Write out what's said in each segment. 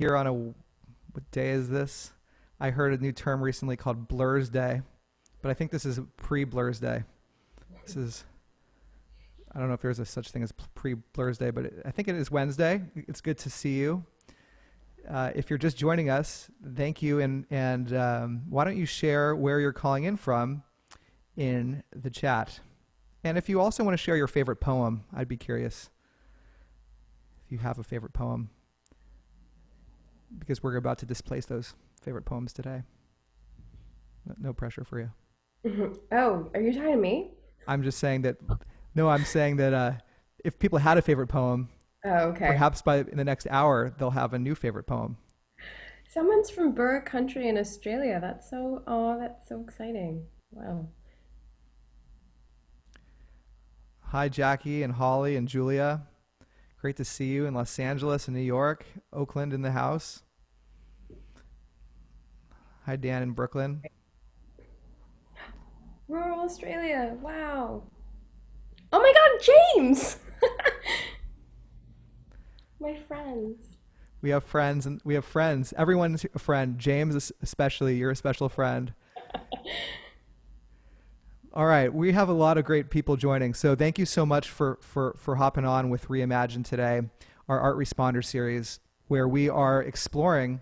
Here on what day is this? I heard a new term recently called Blur's Day, but I think this is pre-Blur's Day. This is, I don't know if there's a such thing as pre-Blur's Day, but I think it is Wednesday. It's good to see you. If you're just joining us, thank you, and why don't you share where you're calling in from in the chat? And if you also want to share your favorite poem, I'd be curious if you have a favorite poem, because we're about to displace those favorite poems today. No pressure for you. Oh, are you talking to me? I'm just saying that, no, I'm saying that if people had a favorite poem, Oh, okay. perhaps in the next hour, they'll have a new favorite poem. Someone's from Burr Country in Australia. That's so exciting. Wow. Hi, Jackie and Holly and Julia. Great to see you in Los Angeles and New York, Oakland in the house. Hi, Dan in Brooklyn. Rural Australia. Wow. Oh my God, James! My friends. We have friends, and we have friends. Everyone's a friend. James, especially, you're a special friend. All right, we have a lot of great people joining. So thank you so much for hopping on with Reimagine today, our Art Responder series, where we are exploring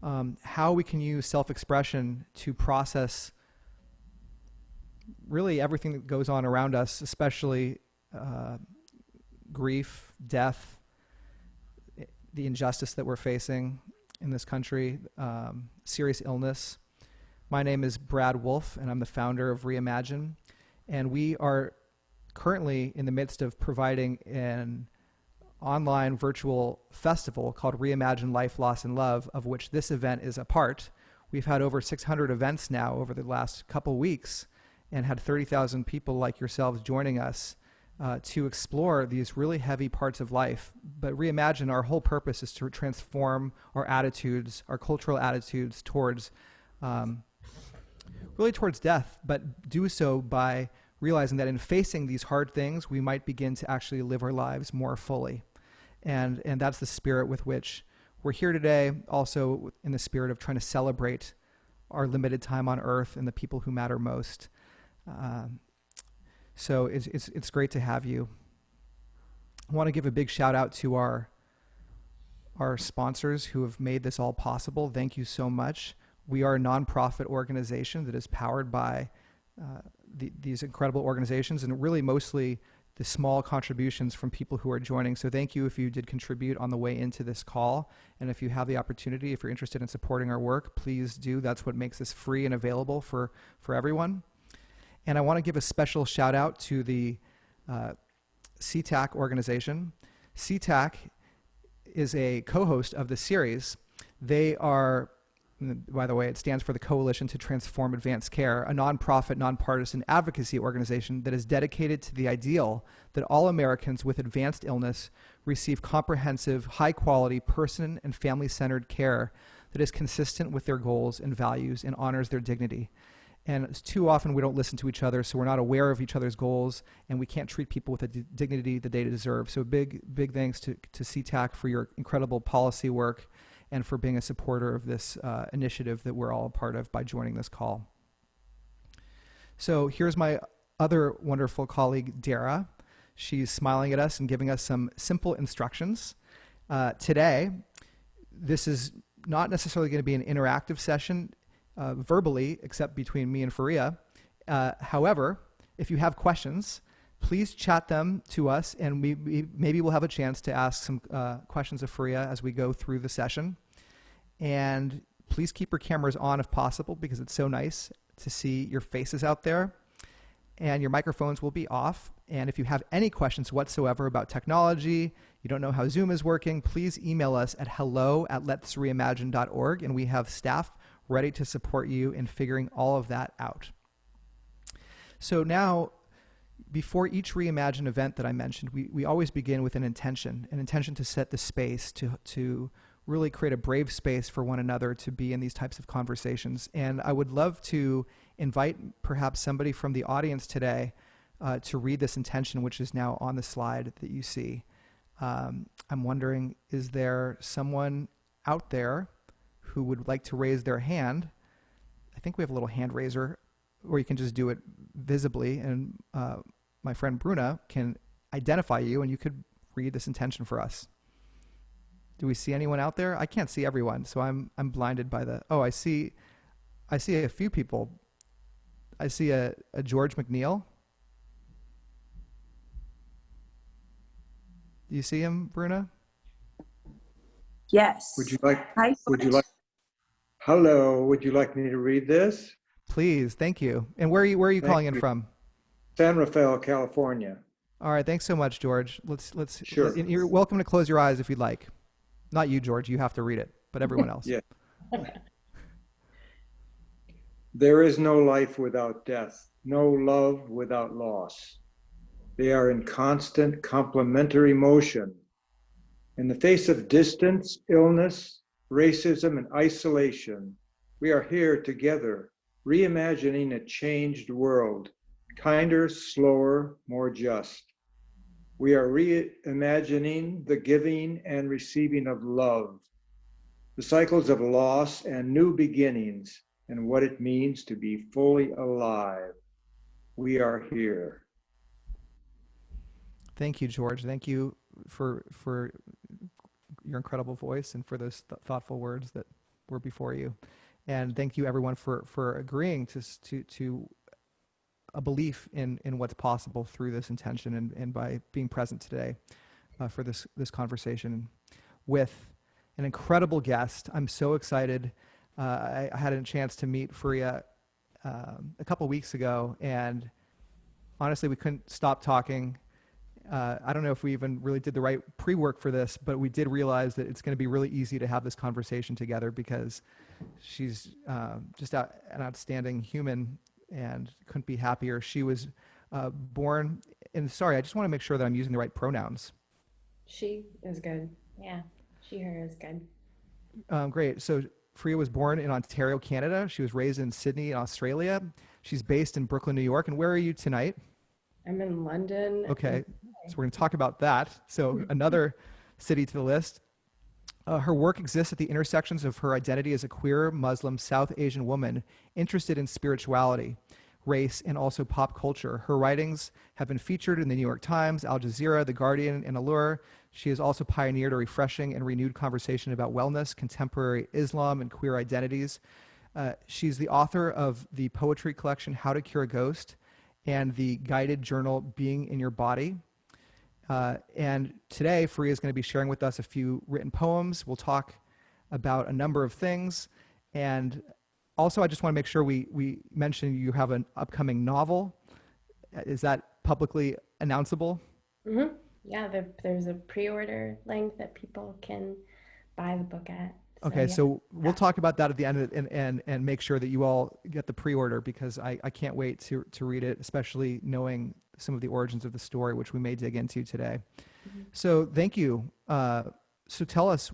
how we can use self-expression to process really everything that goes on around us, especially grief, death, the injustice that we're facing in this country, serious illness. My name is Brad Wolf, and I'm the founder of Reimagine. And we are currently in the midst of providing an online virtual festival called Reimagine Life, Loss, and Love, of which this event is a part. We've had over 600 events now over the last couple weeks and had 30,000 people like yourselves joining us to explore these really heavy parts of life. But Reimagine, our whole purpose is to transform our attitudes, our cultural attitudes towards really towards death, but do so by realizing that in facing these hard things, we might begin to actually live our lives more fully. And that's the spirit with which we're here today, also in the spirit of trying to celebrate our limited time on earth and the people who matter most. So it's great to have you. I want to give a big shout out to our sponsors who have made this all possible. Thank you so much. We are a nonprofit organization that is powered by these incredible organizations, and really mostly the small contributions from people who are joining. So thank you if you did contribute on the way into this call. And if you have the opportunity, if you're interested in supporting our work, please do. That's what makes this free and available for everyone. And I want to give a special shout out to the CTAC organization. CTAC is a co-host of the series. They are, by the way, it stands for the Coalition to Transform Advanced Care, a nonprofit, nonpartisan advocacy organization that is dedicated to the ideal that all Americans with advanced illness receive comprehensive, high-quality, person and family-centered care that is consistent with their goals and values and honors their dignity. And it's too often we don't listen to each other, so we're not aware of each other's goals, and we can't treat people with the dignity that they deserve. So big thanks to CTAC for your incredible policy work and for being a supporter of this initiative that we're all a part of by joining this call. So here's my other wonderful colleague, Dara. She's smiling at us and giving us some simple instructions. Today, this is not necessarily going to be an interactive session verbally, except between me and Fariha. However, if you have questions, please chat them to us, and maybe we'll have a chance to ask some questions of Fariha as we go through the session. And please keep your cameras on if possible, because it's so nice to see your faces out there. And your microphones will be off. And if you have any questions whatsoever about technology, you don't know how Zoom is working, please email us at hello@letsreimagine.org, and we have staff ready to support you in figuring all of that out. So now, before each Reimagine event that I mentioned, we always begin with an intention to set the space, to really create a brave space for one another to be in these types of conversations. And I would love to invite perhaps somebody from the audience today to read this intention, which is now on the slide that you see. I'm wondering, is there someone out there who would like to raise their hand? I think we have a little hand raiser, or you can just do it visibly, and my friend Bruna can identify you, and you could read this intention for us. Do we see anyone out there? I can't see everyone, so I'm blinded by the. Oh, I see a few people. I see a George McNeil. Do you see him, Bruna? Yes. Would you like, Hi, would you George. like, hello, would you like me to read this? Please, thank you. And where are you Thank calling in you. from? San Rafael, California. All right, thanks so much, George. Sure. You're welcome to close your eyes if you'd like. Not you, George. You have to read it, but everyone else. Yeah. There is no life without death, no love without loss. They are in constant complementary motion. In the face of distance, illness, racism, and isolation, we are here together, reimagining a changed world, kinder, slower, more just. We are reimagining the giving and receiving of love, the cycles of loss and new beginnings, and what it means to be fully alive. We are here. Thank you, George. Thank you for your incredible voice and for those thoughtful words that were before you. And thank you, everyone, for agreeing to a belief in what's possible through this intention and by being present today for this conversation with an incredible guest. I'm so excited. I had a chance to meet Fariha a couple weeks ago, and honestly, we couldn't stop talking. I don't know if we even really did the right pre-work for this, but we did realize that it's going to be really easy to have this conversation together because she's just an outstanding human and couldn't be happier. She was born, and sorry, I just want to make sure that I'm using the right pronouns. She is good. Yeah, she, her is good. Great. So Fariha was born in Ontario, Canada. She was raised in Sydney, in Australia. She's based in Brooklyn, New York. And where are you tonight? I'm in London. Okay, so we're going to talk about that. So another city to the list. Her work exists at the intersections of her identity as a queer Muslim South Asian woman interested in spirituality, race, and also pop culture. Her writings have been featured in the New York Times, Al Jazeera, The Guardian, and Allure. She has also pioneered a refreshing and renewed conversation about wellness, contemporary Islam, and queer identities. She's the author of the poetry collection How to Cure a Ghost and the guided journal Being in Your Body. And today, Fariha is going to be sharing with us a few written poems. We'll talk about a number of things. And also, I just want to make sure we mention you have an upcoming novel. Is that publicly announceable? Mm-hmm. Yeah, there's a pre-order link that people can buy the book at. So, Okay, yeah. so we'll talk about that at the end and make sure that you all get the pre-order because I can't wait to read it, especially knowing some of the origins of the story, which we may dig into today. Mm-hmm. So thank you. So tell us,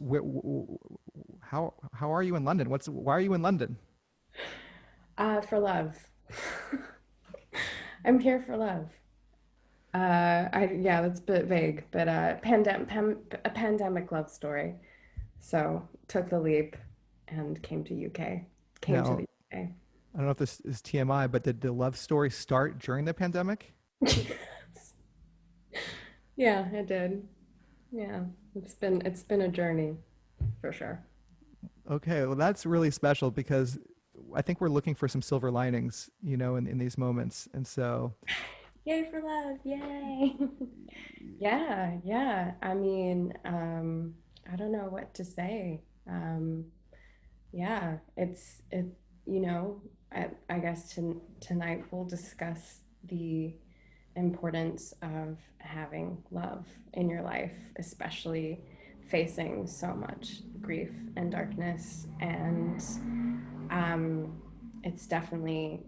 how are you in London? Why are you in London? For love. I'm here for love. Yeah, that's a bit vague, but a pandemic love story. So took the leap and came to UK. Came to Now, the UK. I don't know if this is TMI, but did the love story start during the pandemic? Yeah, it did. Yeah, it's been a journey for sure. Okay, well, that's really special because I think we're looking for some silver linings, in these moments. And so, Yay for love! Yay! Yeah, yeah. I mean, I don't know what to say. Yeah, it. You know, I guess tonight we'll discuss the importance of having love in your life, especially facing so much grief and darkness. And it's definitely,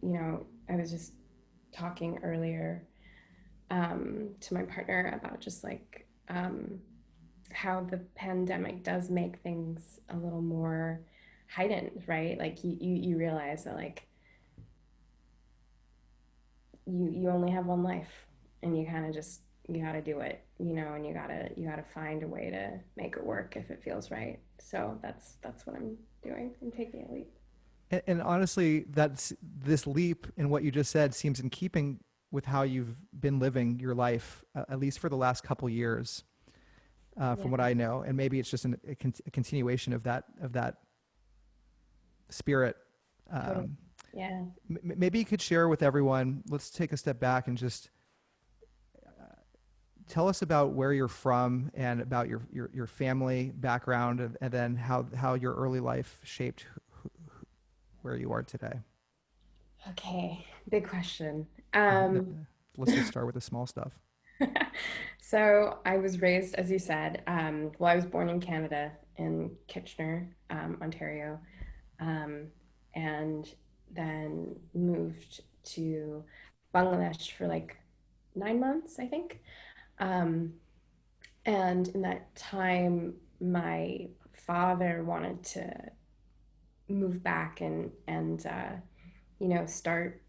I was just talking earlier to my partner about just like how the pandemic does make things a little more heightened, right? Like you realize that like you only have one life and you kind of just you gotta do it, and you gotta find a way to make it work if it feels right. So that's what I'm doing. I'm taking a leap. And honestly, that's this leap in what you just said seems in keeping with how you've been living your life, at least for the last couple years, Yeah, from what I know. And maybe it's just a continuation of that spirit. totally. Um, Yeah. Maybe you could share with everyone. Let's take a step back and just tell us about where you're from and about your family background, and then how your early life shaped where you are today. Okay, big question. No, let's just start with the small stuff. So I was raised, as you said, well, I was born in Canada, in Kitchener, Ontario, um, and then moved to Bangladesh for like 9 months, I think. Um, and in that time, my father wanted to move back and start.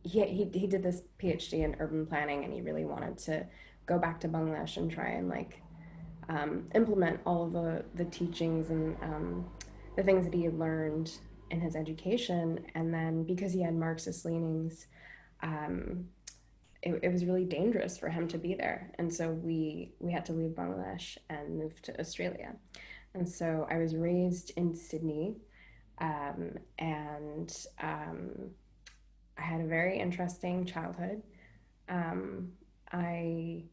He did this PhD in urban planning, and he really wanted to go back to Bangladesh and try and like implement all of the teachings and the things that he had learned in his education. And then because he had Marxist leanings, um, it was really dangerous for him to be there. And so we had to leave Bangladesh and move to Australia. And so I was raised in Sydney, and I had a very interesting childhood. Um, I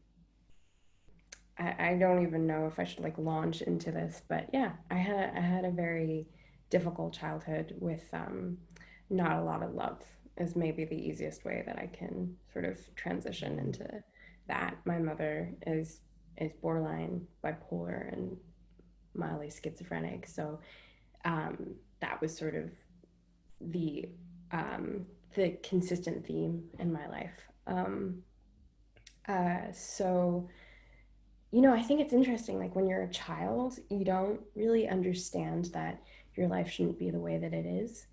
I don't even know if I should like launch into this, but yeah, I had a very difficult childhood with not a lot of love is maybe the easiest way that I can sort of transition into that. My mother is borderline bipolar and mildly schizophrenic, so that was sort of the the consistent theme in my life. So I think it's interesting. Like when you're a child, you don't really understand that your life shouldn't be the way that it is.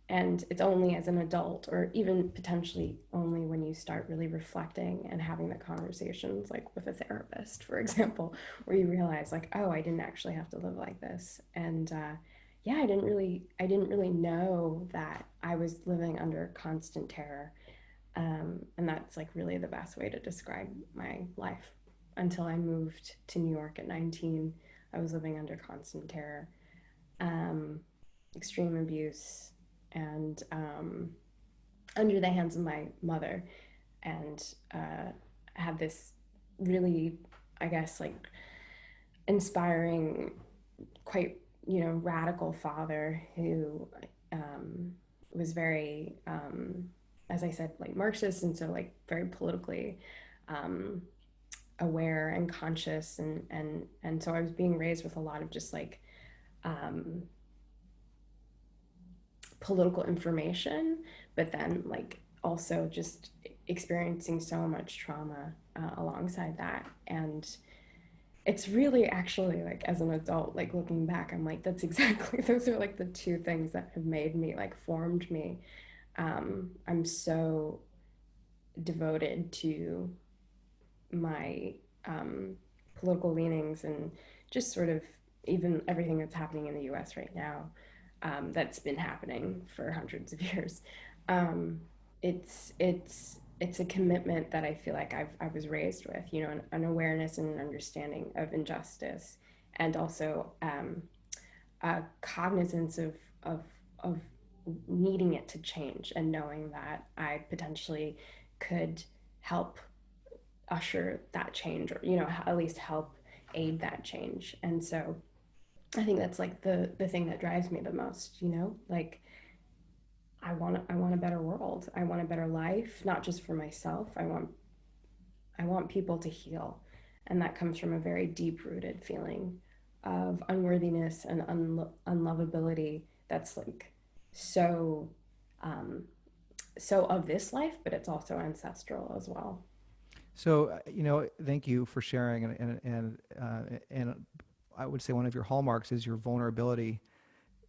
And it's only as an adult, or even potentially only when you start really reflecting and having the conversations, like with a therapist, for example, where you realize, like, oh, I didn't actually have to live like this. And yeah, I didn't really know that I was living under constant terror. And that's like really the best way to describe my life. Until I moved to New York at 19, I was living under constant terror, um, extreme abuse, and under the hands of my mother. And had this really, I guess, like inspiring, quite, radical father who was very, as I said, like Marxist, and so like very politically um, aware and conscious, and so I was being raised with a lot of just like um, political information, but then like also just experiencing so much trauma alongside that. And it's really actually like as an adult, like looking back, I'm like, that's exactly those are like the two things that have made me, like formed me. I'm so devoted to my political leanings, and just sort of even everything that's happening in the US right now, that's been happening for hundreds of years. Um, it's a commitment that I feel like I was raised with, an awareness and an understanding of injustice, and also a cognizance of of needing it to change, and knowing that I potentially could help usher that change, or at least help aid that change. And so I think that's like the thing that drives me the most, like I want a better world. I want a better life, not just for myself. I want people to heal, and that comes from a very deep rooted feeling of unworthiness and unlovability that's like so um so of this life, but it's also ancestral as well. So, thank you for sharing, and I would say one of your hallmarks is your vulnerability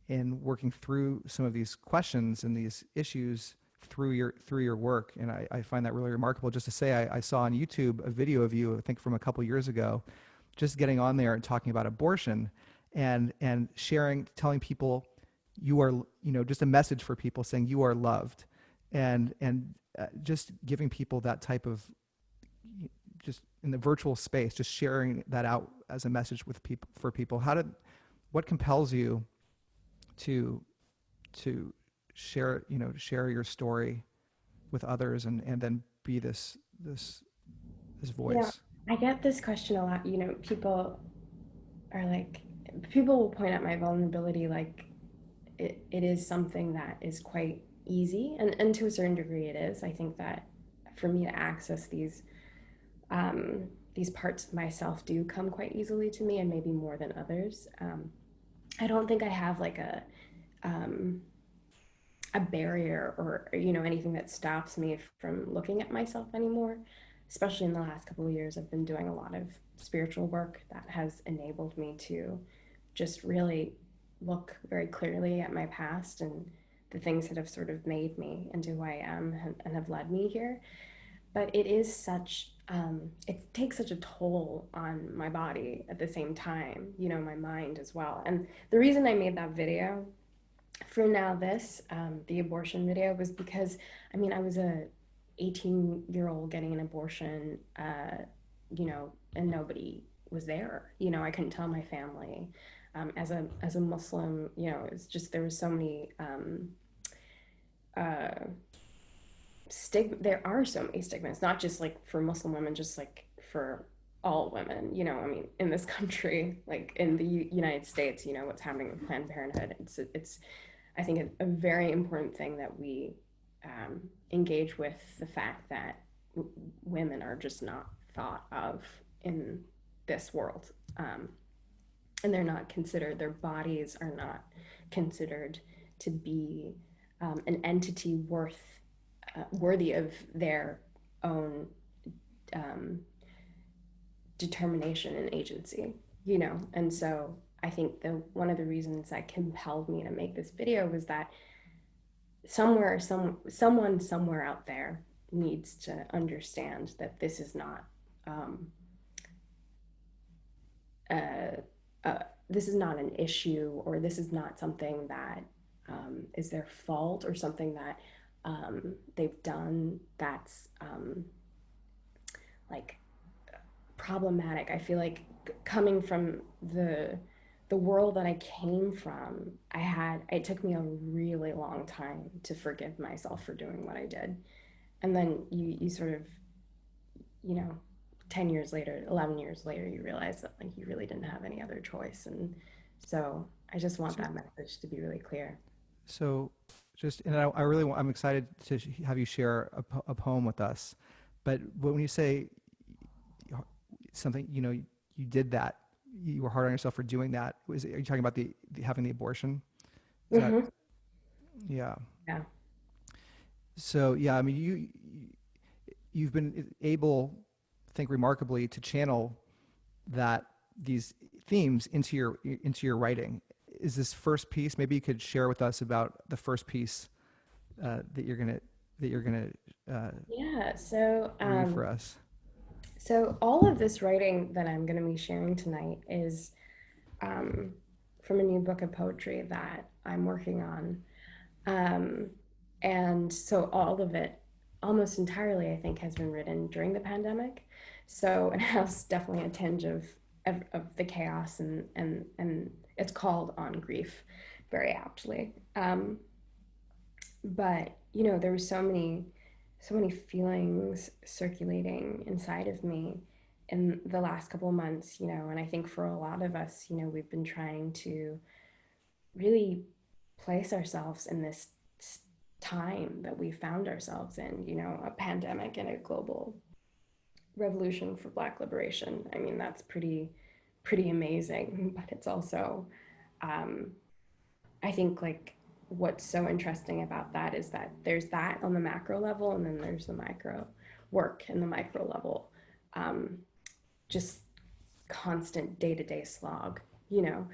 in working through some of these questions and these issues through your work, and I find that really remarkable. Just to say, I saw on YouTube a video of you, I think from a couple years ago, just getting on there and talking about abortion, and sharing, telling people you are, just a message for people saying you are loved, and just giving people that type of, just in the virtual space, just sharing that out as a message with people, for people. What compels you to share your story with others, and then be this Yeah, voice? I get this question a lot. Are like, people will point out my vulnerability, like it is something that is quite easy, and to a certain degree it is. I think that for me to access these parts of myself do come quite easily to me, and maybe more than others. I don't think I have like um, a barrier, or anything that stops me from looking at myself anymore. Especially in the last couple of years, I've been doing a lot of spiritual work that has enabled me to just really look very clearly at my past and the things that have sort of made me into who I am, and have led me here. But it takes such a toll on my body at the same time, my mind as well. And the reason I made that video for Now This, the abortion video, was because, I was a 18-year-old getting an abortion, and nobody was there. I couldn't tell my family. As a Muslim, it's just, there was so many uh, there are so many stigmas, not just like for Muslim women, just like for all women. In this country, like in the United States, what's happening with Planned Parenthood. It's I think a very important thing that we engage with the fact that women are just not thought of in this world, and they're not considered. Their bodies are not considered to be an entity worthy of their own um, determination and agency, And so I think one of the reasons that compelled me to make this video was that someone somewhere out there needs to understand that this is not um, uh, this is not an issue, or this is not something that is their fault, or something that they've done that's like problematic. I feel like, coming from the world that I came from, it took me a really long time to forgive myself for doing what I did. And then you sort of, you know, 10 years later, 11 years later, you realize that like you really didn't have any other choice. And so I just want So, that message to be really clear. so just, and I really I'm excited to have you share a poem with us. But when you say something, you did that, you were hard on yourself for doing that. Are you talking about having the abortion? Is that, Mm-hmm. yeah. Yeah. So yeah, I mean, you've been able, I think, remarkably, to channel that these themes into your writing. Is this first piece? Maybe you could share with us about the first piece that you're gonna Yeah. So, read for us. so all of this writing that I'm going to be sharing tonight is um, from a new book of poetry that I'm working on. Um, and so all of it, almost entirely, I think, has been written during the pandemic. So it has definitely a tinge of the chaos, and it's called On Grief, very aptly. But there were so many feelings circulating inside of me in the last couple of months, and I think for a lot of us, we've been trying to really place ourselves in this time that we found ourselves in, a pandemic and a global revolution for Black liberation. I mean, that's pretty amazing, but it's also, um, I think, like, what's so interesting about that is that there's that on the macro level, and then there's the micro work and the micro level, just constant day to day slog, you know.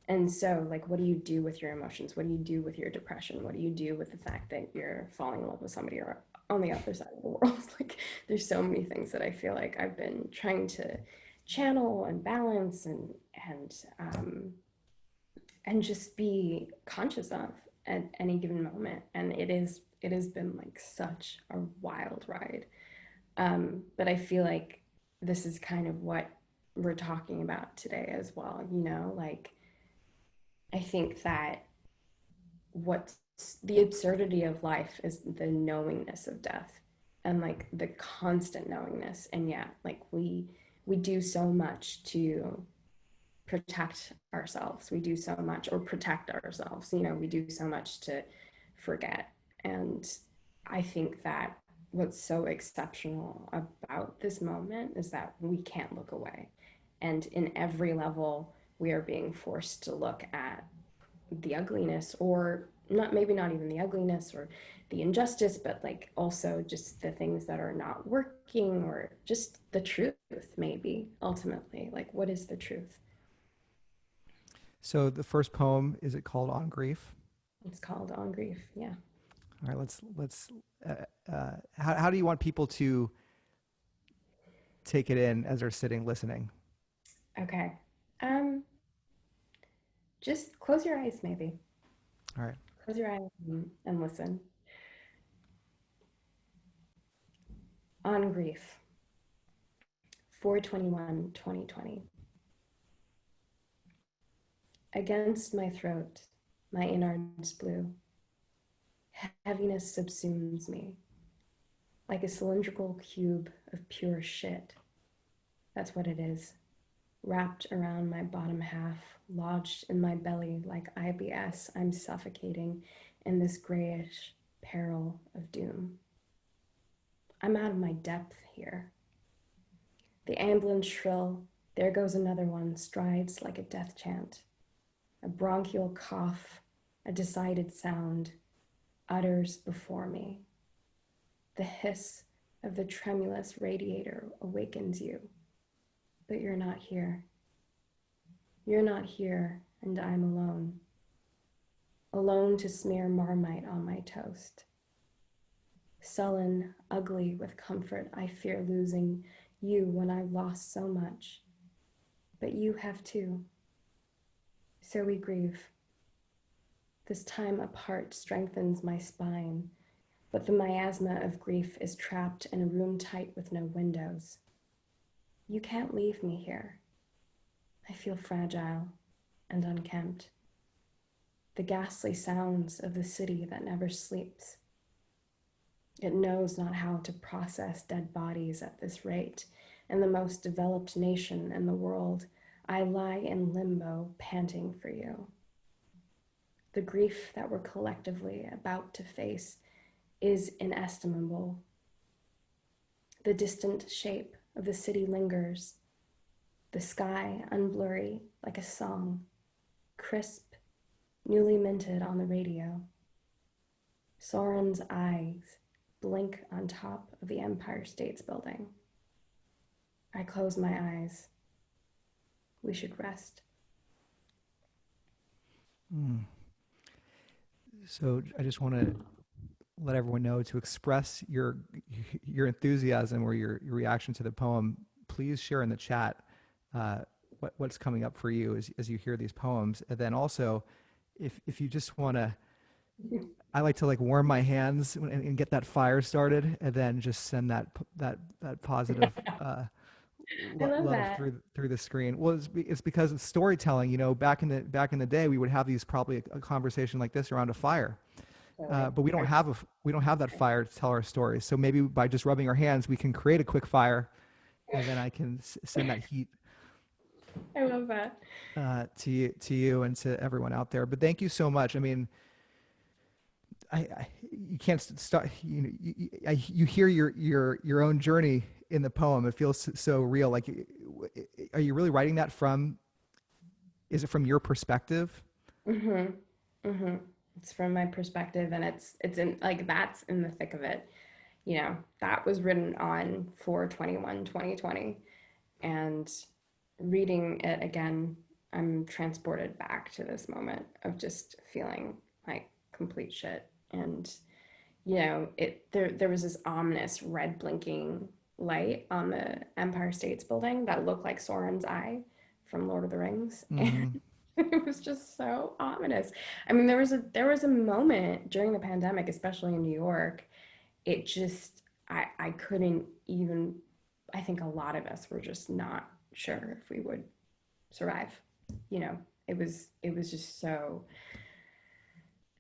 And so, like, what do you do with your emotions? What do you do with your depression? What do you do with the fact that you're falling in love with somebody or on the other side of the world? Like, there's so many things that I feel like I've been trying to channel and balance and just be conscious of at any given moment. And it has been like such a wild ride. But I feel like this is kind of what we're talking about today as well. You know, like I think that what's the absurdity of life is the knowingness of death and like the constant knowingness. And yeah, like we do so much to protect ourselves. We do so much or protect ourselves. You know, we do so much to forget. And I think that what's so exceptional about this moment is that we can't look away. And in every level, we are being forced to look at the ugliness, or not, maybe not even the ugliness or the injustice, but like also just the things that are not working, or just the truth, maybe ultimately. Like, what is the truth? So the first poem, is it called On Grief? It's called On Grief. Yeah. All right, let's. How do you want people to take it in as they're sitting listening? Okay. Um, just close your eyes, maybe. All right. Close your eyes and listen. On Grief, 4/21, 2020. Against my throat, my innards blue. Heaviness subsumes me like a cylindrical cube of pure shit. That's what it is. Wrapped around my bottom half, lodged in my belly like IBS, I'm suffocating in this grayish peril of doom. I'm out of my depth here. The ambulance shrill, there goes another one, strides like a death chant. A bronchial cough, a decided sound, utters before me. The hiss of the tremulous radiator awakens you, but you're not here. You're not here, and I'm alone. Alone to smear Marmite on my toast. Sullen, ugly with comfort, I fear losing you when I've lost so much. But you have too. So we grieve. This time apart strengthens my spine, but the miasma of grief is trapped in a room tight with no windows. You can't leave me here. I feel fragile and unkempt. The ghastly sounds of the city that never sleeps. It knows not how to process dead bodies at this rate. In the most developed nation in the world, I lie in limbo, panting for you. The grief that we're collectively about to face is inestimable. The distant shape of the city lingers, the sky unblurry like a song, crisp, newly minted on the radio. Soren's eyes blink on top of the Empire State's building. I close my eyes. We should rest. Mm. So I just want to let everyone know to express your enthusiasm or your reaction to the poem. Please share in the chat what's coming up for you as you hear these poems, and then also if you just want to. I like to like warm my hands and get that fire started, and then just send that positive I love love that. through the screen. Well, it's because it's storytelling. You know, back in the day, we would have these probably a conversation like this around a fire, Totally. but we don't have that fire to tell our stories. So maybe by just rubbing our hands, we can create a quick fire, and then I can send that heat I love that. to you and to everyone out there. But thank you so much. I mean, you can't start. You hear your own journey in the poem. It feels so real. Like, are you really writing that from? Is it from your perspective? Mm-hmm. Mm-hmm. It's from my perspective, and it's in like that's in the thick of it. You know, that was written on 4/21/2020, and reading it again I'm transported back to this moment of just feeling like complete shit. And there was this ominous red blinking light on the Empire States Building that looked like Sauron's eye from Lord of the Rings. Mm-hmm. And it was just so ominous. I mean, there was a moment during the pandemic, especially in New York, it just I couldn't even, I think a lot of us were just not sure if we would survive. It was just so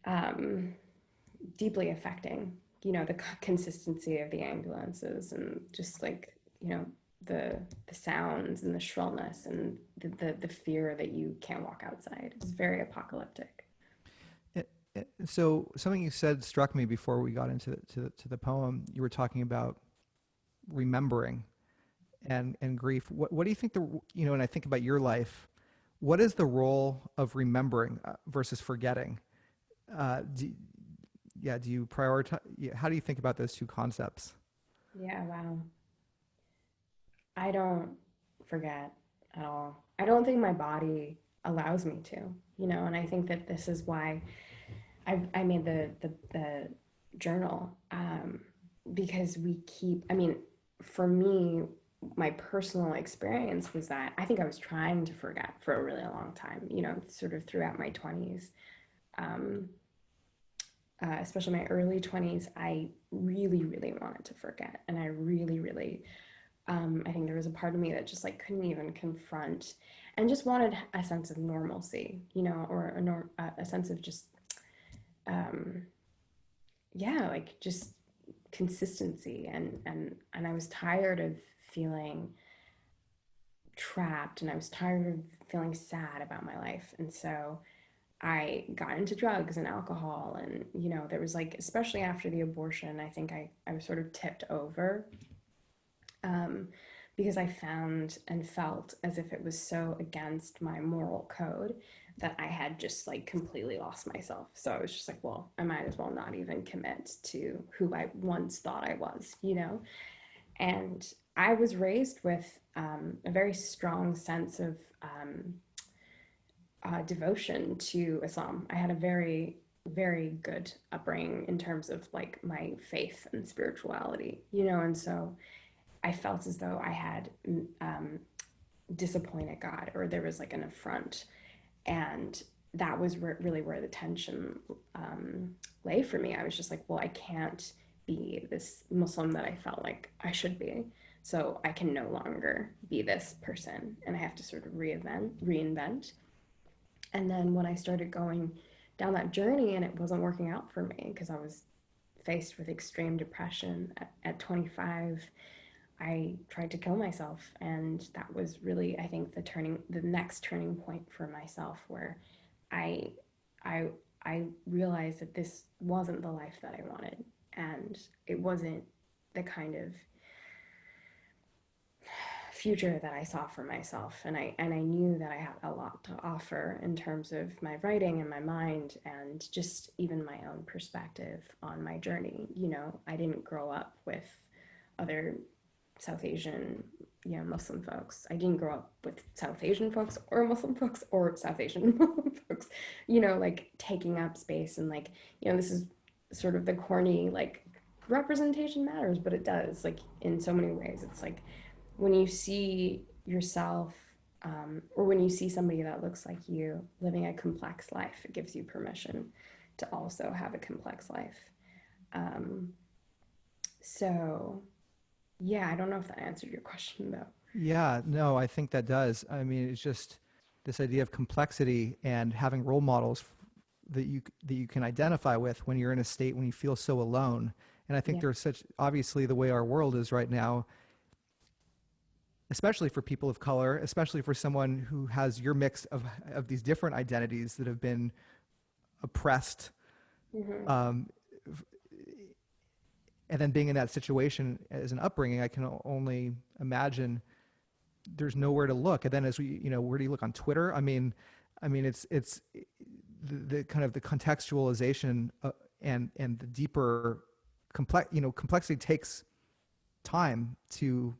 um deeply affecting, the consistency of the ambulances, and just like, the sounds and the shrillness, and the fear that you can't walk outside. It's very apocalyptic. So something you said struck me before we got into to the poem. You were talking about remembering and grief. What do you think and I think about your life, what is the role of remembering versus forgetting? Do you prioritize? Yeah, how do you think about those two concepts? Yeah, wow. I don't forget at all. I don't think my body allows me to, and I think that this is why I made the journal, because I mean, for me, my personal experience was that I think I was trying to forget for a really long time, sort of throughout my 20s. Um, Especially my early 20s, I really, really wanted to forget. And I really, really, I think there was a part of me that just like couldn't even confront, and just wanted a sense of normalcy, or a sense of just, um, yeah, like just consistency. And I was tired of feeling trapped, and I was tired of feeling sad about my life. And so I got into drugs and alcohol. And, there was like, especially after the abortion, I think I was sort of tipped over, um, because I found and felt as if it was so against my moral code that I had just like completely lost myself. So I was just like, well, I might as well not even commit to who I once thought I was. And I was raised with a very strong sense of devotion to Islam. I had a very, very good upbringing in terms of like my faith and spirituality, and so I felt as though I had um, disappointed God, or there was like an affront. And that was really where the tension lay for me. I was just like, well, I can't be this Muslim that I felt like I should be. So I can no longer be this person, and I have to sort of reinvent. And then when I started going down that journey and it wasn't working out for me because I was faced with extreme depression at 25, I tried to kill myself. And that was really, I think, the next turning point for myself, where I, I, I realized that this wasn't the life that I wanted, and it wasn't the kind of future that I saw for myself. And I knew that I had a lot to offer in terms of my writing and my mind, and just even my own perspective on my journey. I didn't grow up with other South Asian, Muslim folks. I didn't grow up with South Asian folks or Muslim folks or South Asian Muslim folks, like taking up space. And like, this is sort of the corny, like, representation matters, but it does, like, in so many ways. It's like when you see yourself, or when you see somebody that looks like you living a complex life, it gives you permission to also have a complex life. Um, so yeah, I don't know if that answered your question though. Yeah, no, I think that does. I mean, it's just this idea of complexity and having role models that you can identify with when you're in a state when you feel so alone. And I think Yeah. there's such, obviously the way our world is right now, especially for people of color, especially for someone who has your mix of these different identities that have been oppressed, Mm-hmm. um, and then being in that situation as an upbringing, I can only imagine there's nowhere to look. And then as we, where do you look on Twitter? I mean, it's the kind of the contextualization and the deeper complexity takes time to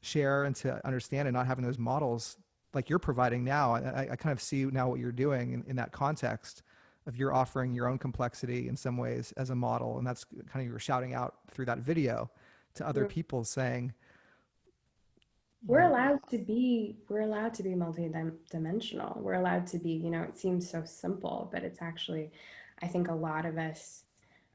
share and to understand, and not having those models like you're providing now. I kind of see now what you're doing in that context of you're offering your own complexity in some ways as a model. And that's kind of, you were shouting out through that video to other people saying, we're allowed to be multi-dimensional. We're allowed to be, you know, it seems so simple, but it's actually, I think a lot of us,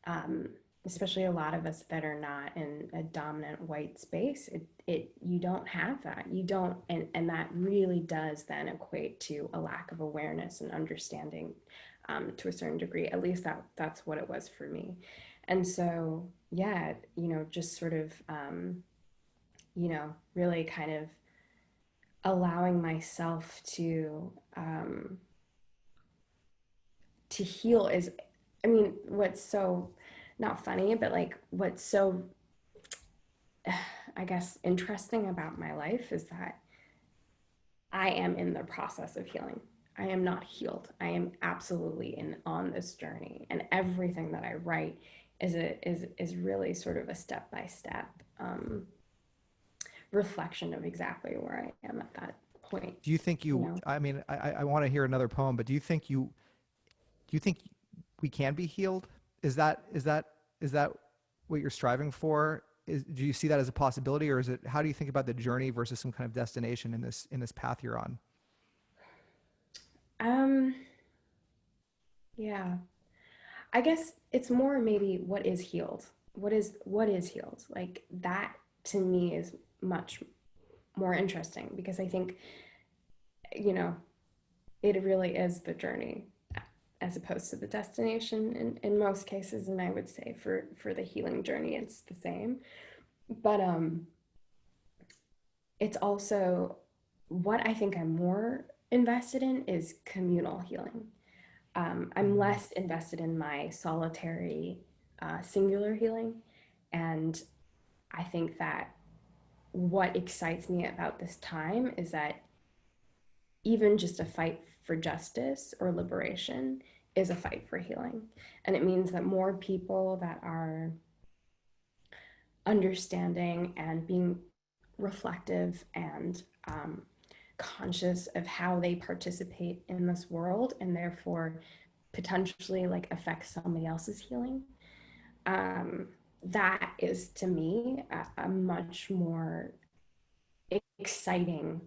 um, especially a lot of us that are not in a dominant white space, you don't have that. You don't, and that really does then equate to a lack of awareness and understanding, to a certain degree. At least that's what it was for me. And so, yeah, you know, just sort of, you know, really kind of allowing myself to heal is, I mean, what's so not funny, but like what's so I guess interesting about my life is that I am in the process of healing. I am not healed. I am absolutely on this journey, and everything that I write is really sort of a step by step reflection of exactly where I am at that point. do you think You you, know, I mean, I want to hear another poem, but do you think we can be healed? Is that what you're striving for? Do you see that as a possibility, or is it, how do you think about the journey versus some kind of destination in this path you're on? um, yeah, I guess it's more maybe what is healed. What is healed? Like that to me is much more interesting because I think, you know, it really is the journey as opposed to the destination in most cases. And I would say for the healing journey, it's the same. But it's also what I think I'm more invested in is communal healing. I'm less invested in my solitary, singular healing. And I think that what excites me about this time is that even just a fight for justice or liberation is a fight for healing. And it means that more people that are understanding and being reflective and conscious of how they participate in this world and therefore potentially like affect somebody else's healing, um, that is to me a much more exciting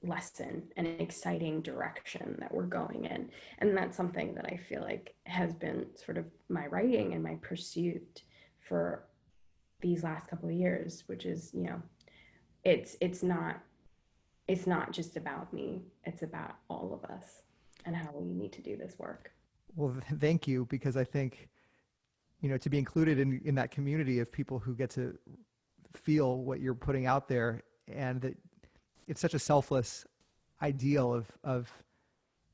lesson and an exciting direction that we're going in. And that's something that I feel like has been sort of my writing and my pursuit for these last couple of years, which is, you know, it's not just about me, it's about all of us and how we need to do this work. Well, thank you, because I think, to be included in that community of people who get to feel what you're putting out there, and that it's such a selfless ideal of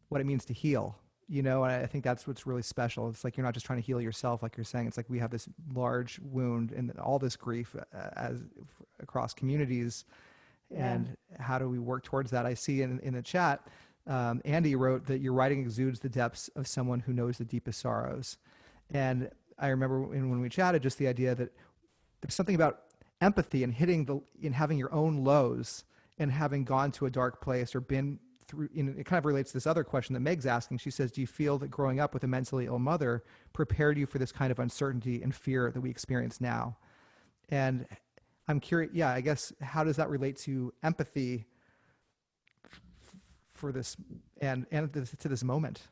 what it means to heal, and I think that's what's really special. It's like you're not just trying to heal yourself, like you're saying. It's like we have this large wound and all this grief as across communities, Yeah. and how do we work towards that? I see in the chat, Andy wrote that your writing exudes the depths of someone who knows the deepest sorrows. And I remember when we chatted, just the idea that there's something about empathy and in having your own lows and having gone to a dark place or been through, it kind of relates to this other question that Meg's asking. She says, do you feel that growing up with a mentally ill mother prepared you for this kind of uncertainty and fear that we experience now? And I'm curious, yeah, I guess, how does that relate to empathy for this and to this moment?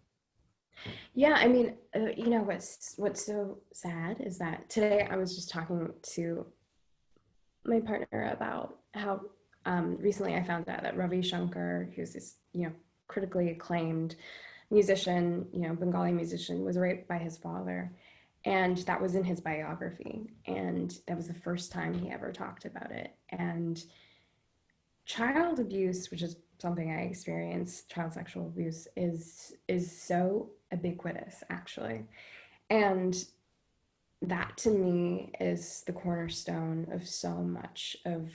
Yeah, I mean, what's so sad is that today I was just talking to my partner about how recently I found out that Ravi Shankar, who's this critically acclaimed musician, Bengali musician, was raped by his father, and that was in his biography, and that was the first time he ever talked about it. And child abuse, which is something I experienced, child sexual abuse is so ubiquitous actually. And that to me is the cornerstone of so much of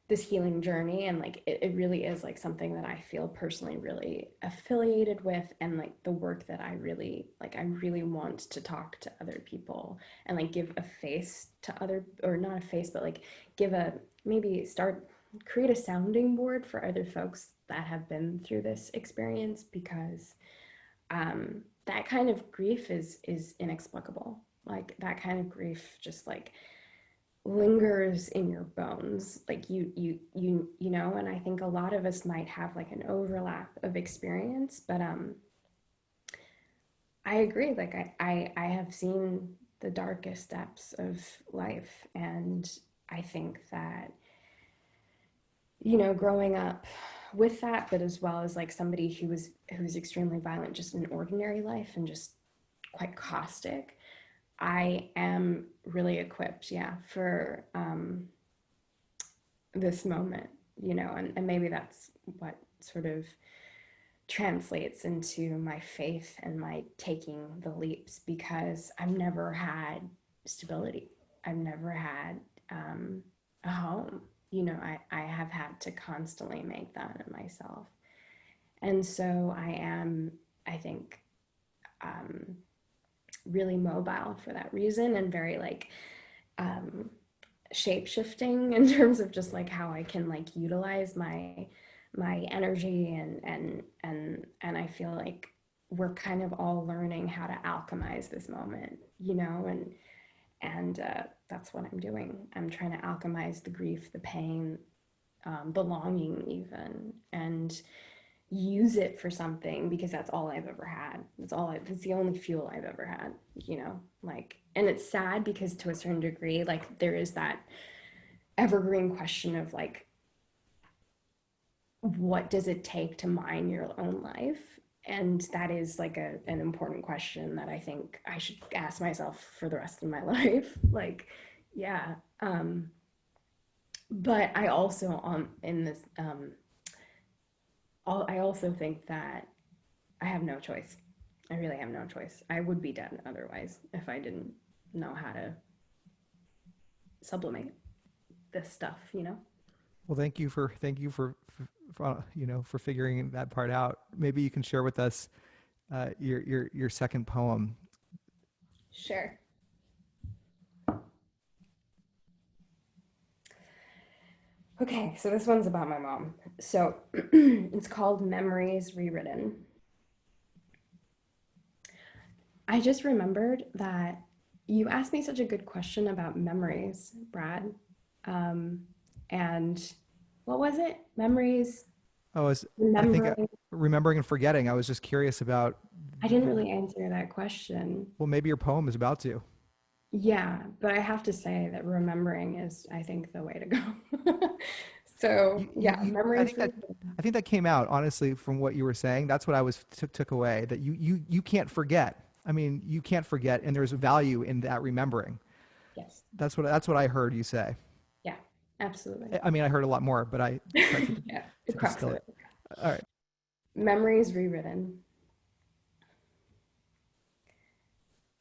this healing journey. And like it really is like something that I feel personally really affiliated with, and like the work that I really want to talk to other people and like give a face to other, or not a face, but like give a, maybe start create a sounding board for other folks that have been through this experience, because that kind of grief is inexplicable. Like that kind of grief just like lingers in your bones, like you know. And I think a lot of us might have like an overlap of experience, but I agree. Like I have seen the darkest depths of life, and I think that, you know, growing up with that, but as well as like somebody who's extremely violent just in ordinary life and just quite caustic, I am really equipped, yeah, for this moment, you know. And maybe that's what sort of translates into my faith and my taking the leaps, because I've never had stability. I've never had a home. You know, I have had to constantly make that myself. And so I am, I think, um, really mobile for that reason, and very like um, shape shifting in terms of just like how I can like utilize my energy, and I feel like we're kind of all learning how to alchemize this moment, you know. And that's what I'm doing. I'm trying to alchemize the grief, the pain, the longing even, and use it for something, because that's all I've ever had. That's the only fuel I've ever had, you know. Like, and it's sad because to a certain degree, like there is that evergreen question of like, what does it take to mine your own life? And that is like an important question that I think I should ask myself for the rest of my life. Like, yeah. But I also in this I also think that I have no choice. I really have no choice. I would be dead otherwise if I didn't know how to sublimate this stuff, you know? Well, thank you for you know, for figuring that part out. Maybe you can share with us your second poem. Sure. Okay, so this one's about my mom. So it's called Memories Rewritten. I just remembered that you asked me such a good question about memories, Brad. Um, and what was it? Memories, Oh, is I think remembering. remembering and forgetting. I was just curious about. I didn't really answer that question. Well, maybe your poem is about to. Yeah, but I have to say that remembering is, I think, the way to go. So, yeah, I memories. think that came out honestly from what you were saying. That's what I was took away. That you can't forget. I mean, you can't forget, and there's value in that remembering. Yes. That's what I heard you say. Yeah, absolutely. I mean, I heard a lot more, but I tried Yeah, the to crux distill of it. it. All right. Memories rewritten.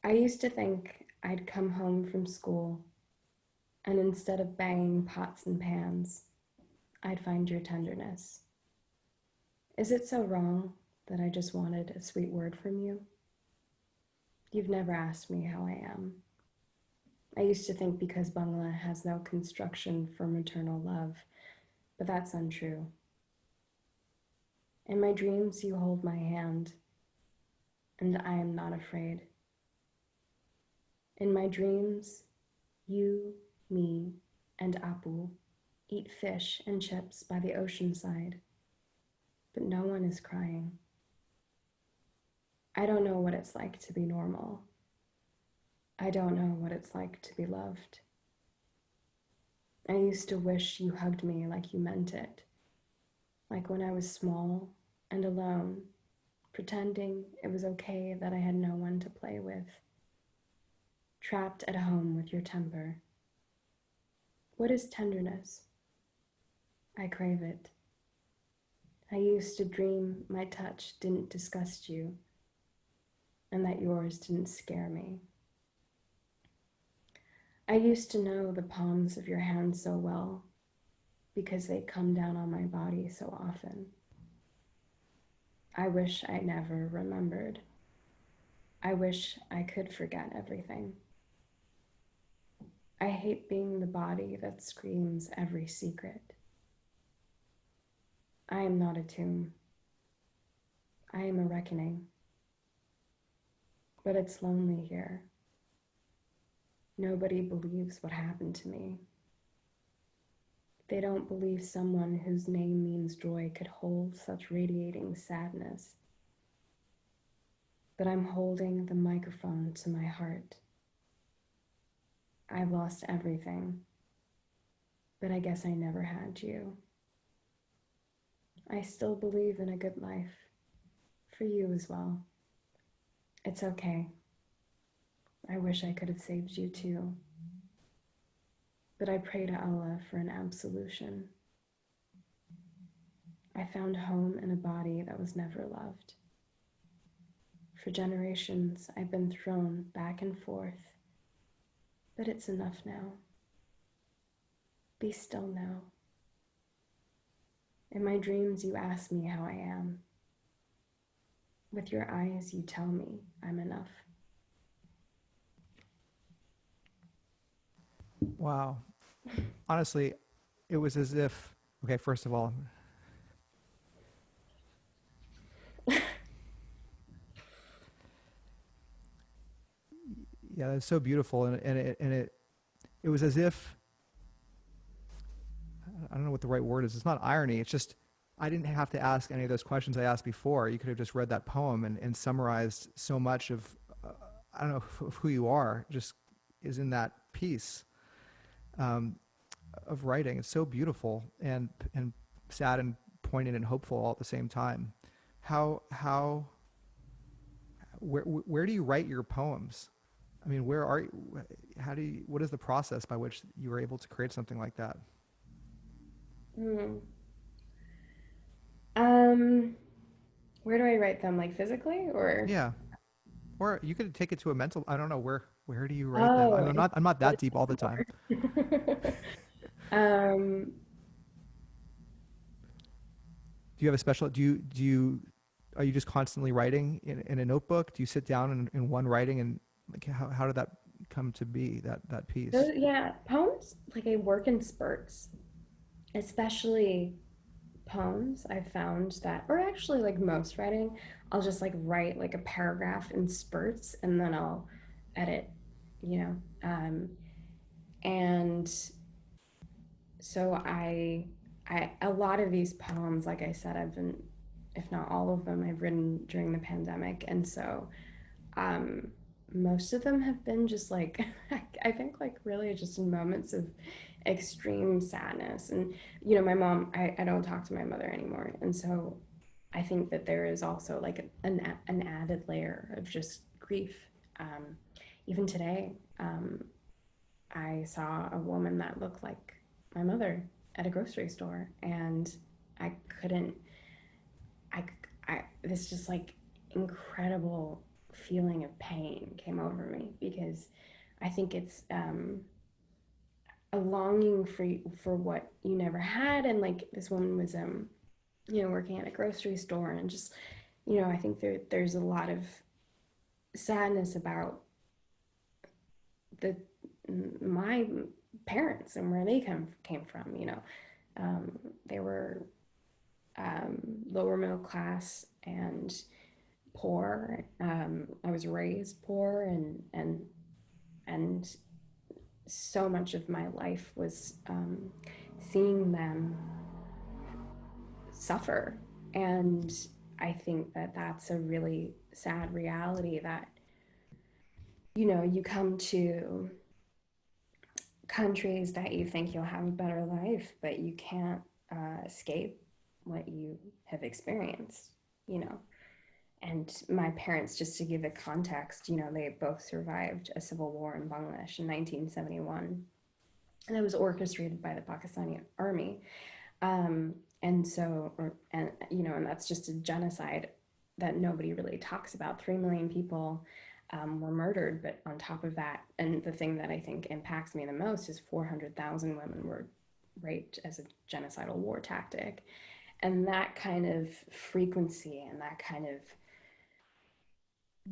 I used to think I'd come home from school, and instead of banging pots and pans, I'd find your tenderness. Is it so wrong that I just wanted a sweet word from you? You've never asked me how I am. I used to think because Bangla has no construction for maternal love, but that's untrue. In my dreams, you hold my hand, and I am not afraid. In my dreams, you, me, and Apu eat fish and chips by the ocean side, but no one is crying. I don't know what it's like to be normal. I don't know what it's like to be loved. I used to wish you hugged me like you meant it, like when I was small and alone, pretending it was okay that I had no one to play with, trapped at home with your temper. What is tenderness? I crave it. I used to dream my touch didn't disgust you, and that yours didn't scare me. I used to know the palms of your hands so well because they'd come down on my body so often. I wish I never remembered. I wish I could forget everything. I hate being the body that screams every secret. I am not a tomb. I am a reckoning. But it's lonely here. Nobody believes what happened to me. They don't believe someone whose name means joy could hold such radiating sadness. But I'm holding the microphone to my heart. I've lost everything, but I guess I never had you. I still believe in a good life, for you as well. It's okay. I wish I could have saved you too. But I pray to Allah for an absolution. I found home in a body that was never loved. For generations, I've been thrown back and forth, but it's enough now. Be still now. In my dreams, you ask me how I am. With your eyes, you tell me I'm enough. Wow. Honestly, it was as if, okay, first of all, yeah, it's so beautiful. It was as if, I don't know what the right word is. It's not irony. It's just, I didn't have to ask any of those questions I asked before. You could have just read that poem and summarized so much of, I don't know, of who you are, just is in that piece of writing. It's so beautiful and sad and poignant and hopeful all at the same time. How where do you write your poems? I mean, where are you? How do you? What is the process by which you were able to create something like that? Hmm. Um, where do I write them? Like physically or? Yeah, or you could take it to a mental. I don't know where do you write them? Oh, I'm not that deep all the time. um, Do you have a special? Do you are you just constantly writing in a notebook? Do you sit down in one writing and like how did that come to be that piece? yeah, poems, like I work in spurts, especially poems. I've found that, or actually, like most writing, I'll just like write like a paragraph in spurts and then I'll edit, you know. And so a lot of these poems, like I said, I've been, if not all of them, I've written during the pandemic, and so um, most of them have been just like I think like really just in moments of extreme sadness. And my mom, I don't talk to my mother anymore, and so I think that there is also like an added layer of just grief. um, Even today, I saw a woman that looked like my mother at a grocery store, and I couldn't. I, this just like incredible feeling of pain came over me because I think it's a longing for what you never had, and like this woman was working at a grocery store, and just I think there's a lot of sadness about the my parents and where they came from. They were lower middle class and poor. I was raised poor, and so much of my life was seeing them suffer. And I think that that's a really sad reality that you come to countries that you think you'll have a better life, but you can't escape what you have experienced. You know, And my parents, just to give it context, they both survived a civil war in Bangladesh in 1971, and it was orchestrated by the Pakistani army. And so, and that's just a genocide that nobody really talks about. 3 million people were murdered, but on top of that, and the thing that I think impacts me the most is 400,000 women were raped as a genocidal war tactic. And that kind of frequency and that kind of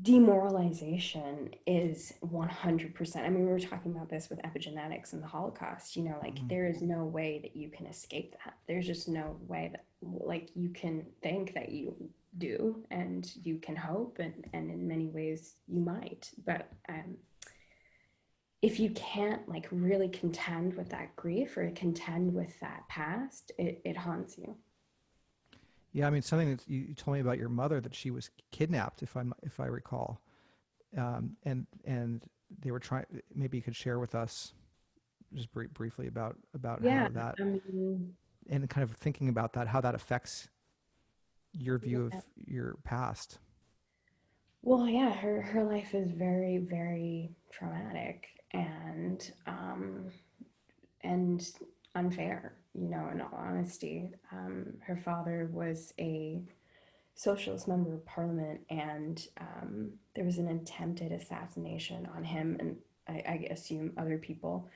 demoralization is 100%. I mean, we were talking about this with epigenetics and the Holocaust, you know, like Mm. there is no way that you can escape that. There's just no way that, like, you can think that you do, and you can hope, and in many ways you might. But if you can't like really contend with that grief or contend with that past, it haunts you. Yeah, I mean, something that you told me about your mother, that she was kidnapped, if I recall, and they were trying. Maybe you could share with us just briefly about Yeah, how that, I mean, and kind of thinking about that, how that affects your view of yeah. your past. Well, yeah, her life is very, very traumatic and unfair, you know, in all honesty. Her father was a socialist member of parliament, and there was an attempted assassination on him, and I assume other people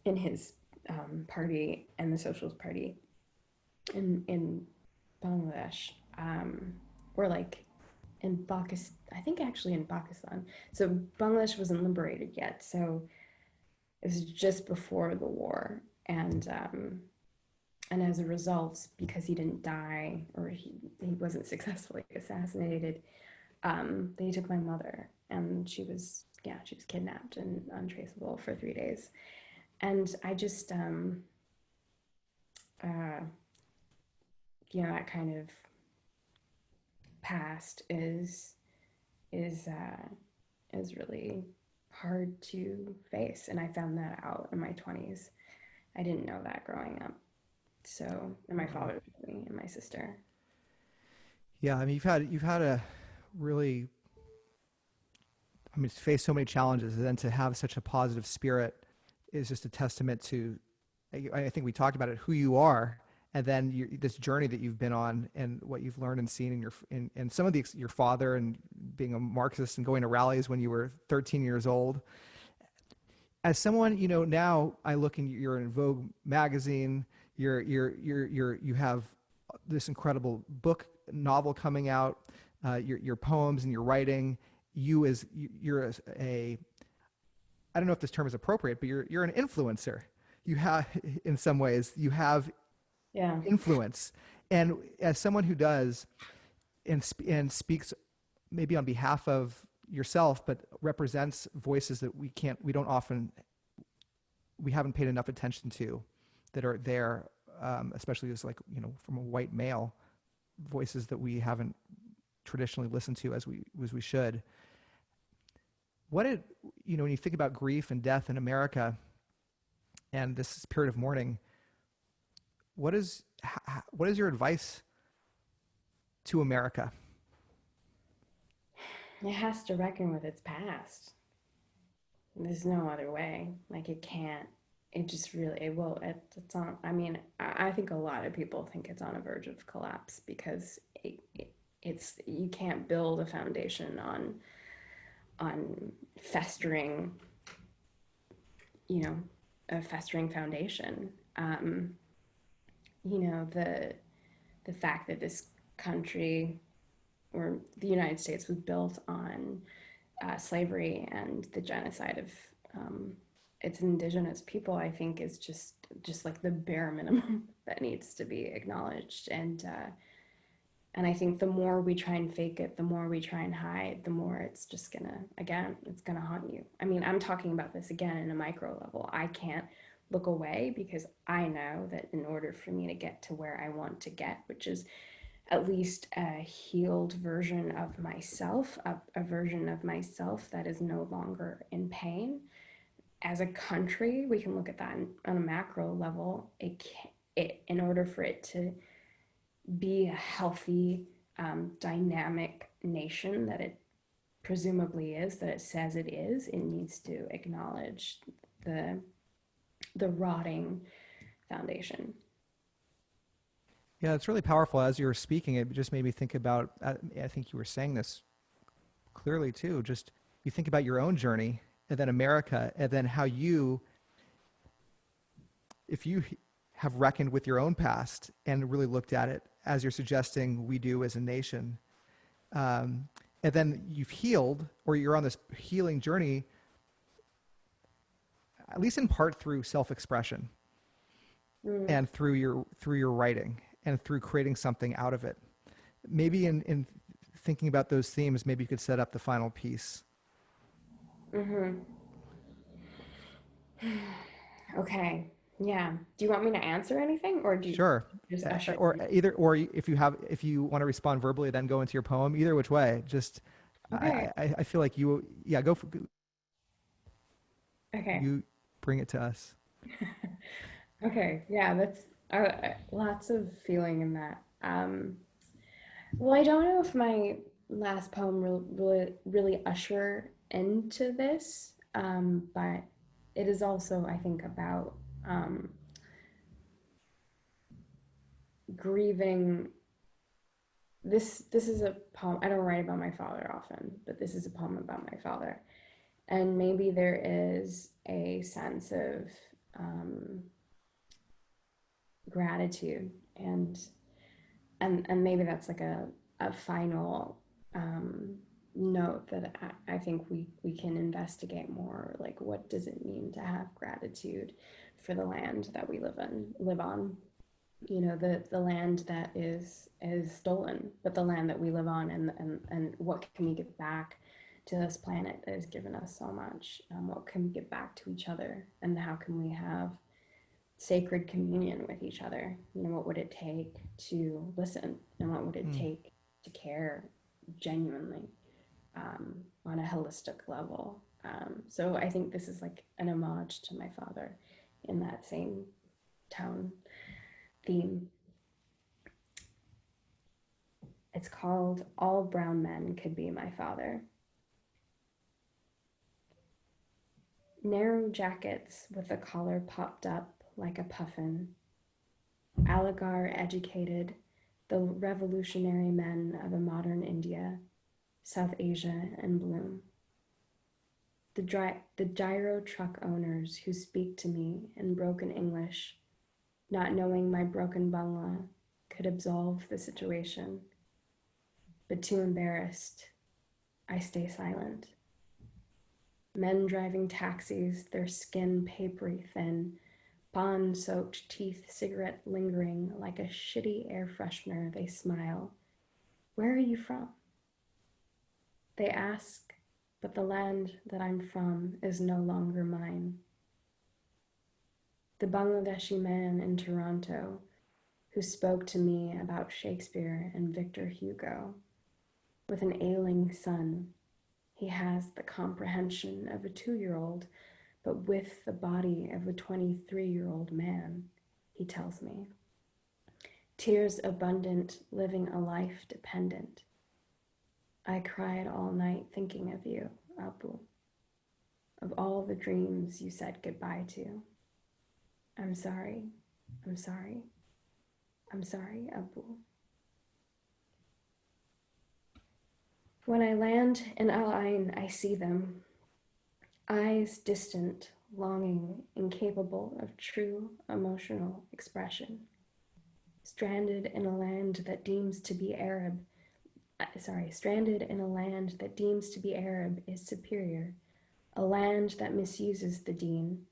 in his party and the Socialist Party in Bangladesh, or like in Pakistan. I think actually in Pakistan. So Bangladesh wasn't liberated yet, so it was just before the war, and as a result, because he didn't die or he wasn't successfully assassinated, they took my mother, and she was kidnapped and untraceable for 3 days. And I just uh, that kind of past is is really hard to face, and I found that out in my 20s. I didn't know that growing up. So, and my Wow. father told me, and my sister. Yeah, I mean, you've had a really, I mean, to face so many challenges, and then to have such a positive spirit is just a testament to, I think we talked about it, who you are, and then this journey that you've been on, and what you've learned and seen in some of your father, and being a Marxist and going to rallies when you were 13 years old. As someone, now I look, and you're in Vogue magazine, you have this incredible book novel coming out, your poems and your writing. You're a, I don't know if this term is appropriate, but you're an influencer. You have, in some ways, you have Yeah. influence, and as someone who does, and speaks maybe on behalf of yourself, but represents voices that we don't often, we haven't paid enough attention to, that are there, especially as, like, from a white male, voices that we haven't traditionally listened to as we should. What did, when you think about grief and death in America and this period of mourning, what is your advice to America? It has to reckon with its past. There's no other way. Like it can't. It just really. It will. It's on. I mean, I think a lot of people think it's on a verge of collapse because it's you can't build a foundation on festering. You know, a festering foundation. The fact that this country or the United States was built on slavery and the genocide of its indigenous people, I think is just like the bare minimum that needs to be acknowledged. And I think the more we try and fake it, the more we try and hide, the more it's just it's gonna haunt you. I mean, I'm talking about this again in a micro level. I can't look away because I know that in order for me to get to where I want to get, which is at least a healed version of myself, a version of myself that is no longer in pain. As a country, we can look at that on a macro level. In order for it to be a healthy, dynamic nation that it presumably is, that it says it is, it needs to acknowledge the the rotting foundation. Yeah, it's really powerful. As you were speaking, it just made me think about, I think you were saying this clearly too, just you think about your own journey, and then America, and then how if you have reckoned with your own past and really looked at it as you're suggesting we do as a nation, um, and then you've healed, or you're on this healing journey, at least in part through self-expression and through your writing and through creating something out of it. Maybe in thinking about those themes, maybe you could set up the final piece. Okay. Yeah. Do you want me to answer anything, or do you Sure. just usher Or me? either, or if you want to respond verbally, then go into your poem. Either which way, just Okay. I feel like you, yeah, Okay. you bring it to us. Okay. Yeah, that's lots of feeling in that. Well, I don't know if my last poem really usher into this, but it is also, I think, about grieving. This is a poem. I don't write about my father often, but this is a poem about my father. And maybe there is a sense of gratitude, and maybe that's like a final note that I think we can investigate more. Like, what does it mean to have gratitude for the land that we live on? You know, the land that is stolen, but the land that we live on, and what can we give back to this planet that has given us so much? What can we give back to each other, and how can we have sacred communion with each other? You know, what would it take to listen, and what would it Mm. take to care genuinely, on a holistic level? So I think this is like an homage to my father in that same tone theme. It's called All Brown Men Could Be My Father. Narrow jackets with the collar popped up like a puffin. Aligar educated, the revolutionary men of a modern India, South Asia, and bloom. The gyro truck owners who speak to me in broken English, not knowing my broken Bangla could absolve the situation, but too embarrassed, I stay silent. Men driving taxis, their skin papery thin, bond-soaked teeth, cigarette lingering like a shitty air freshener, they smile. Where are you from? They ask, but the land that I'm from is no longer mine. The Bangladeshi man in Toronto who spoke to me about Shakespeare and Victor Hugo. With an ailing son, he has the comprehension of a 2-year-old, but with the body of a 23-year-old man, he tells me. Tears abundant, living a life dependent. I cried all night thinking of you, Abu, of all the dreams you said goodbye to. I'm sorry, I'm sorry, I'm sorry, Abu. When I land in Al Ain, I see them, eyes distant, longing, incapable of true emotional expression. Stranded in a land that deems to be stranded in a land that deems to be Arab is superior, a land that misuses the deen,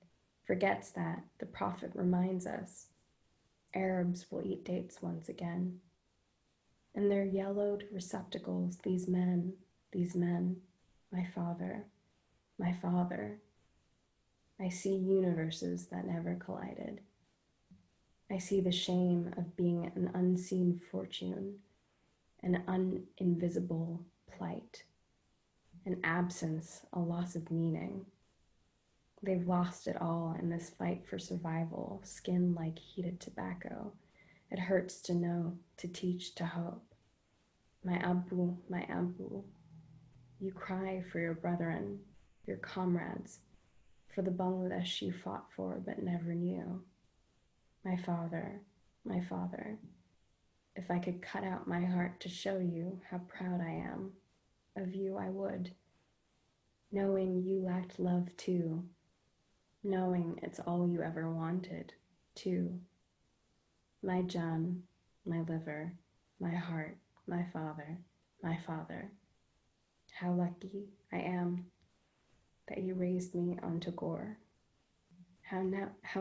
forgets that, the Prophet reminds us, Arabs will eat dates once again. In their yellowed receptacles, these men, my father, I see universes that never collided. I see the shame of being an unseen fortune, an uninvisible plight, an absence, a loss of meaning. They've lost it all in this fight for survival, skin like heated tobacco. It hurts to know, to teach, to hope. My Abu, you cry for your brethren, your comrades, for the Bangladesh you fought for but never knew. My father, if I could cut out my heart to show you how proud I am of you, I would. Knowing you lacked love too, knowing it's all you ever wanted too. My John, my liver, my heart, my father, How lucky I am that you raised me onto gore. How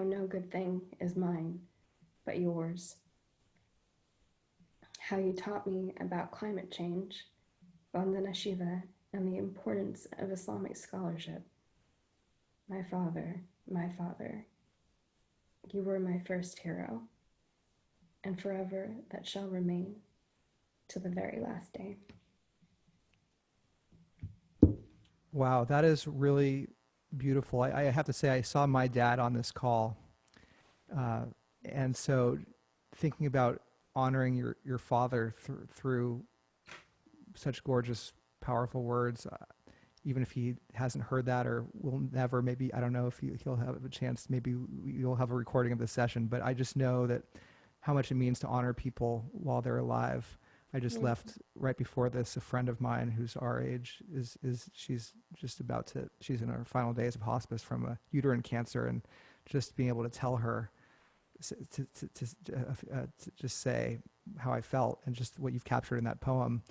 no good thing is mine but yours. How you taught me about climate change, Vandana Shiva, and the importance of Islamic scholarship. My father, you were my first hero, and forever that shall remain to the very last day. Wow, that is really beautiful. I have to say, I saw my dad on this call. Uh, and so thinking about honoring your father through such gorgeous, powerful words, even if he hasn't heard that or will never, maybe, I don't know if he'll have a chance, maybe you'll have a recording of this session, but I just know that how much it means to honor people while they're alive. I just left right before this, a friend of mine who's our age she's just she's in her final days of hospice from a uterine cancer, and just being able to tell her to just say how I felt and just what you've captured in that poem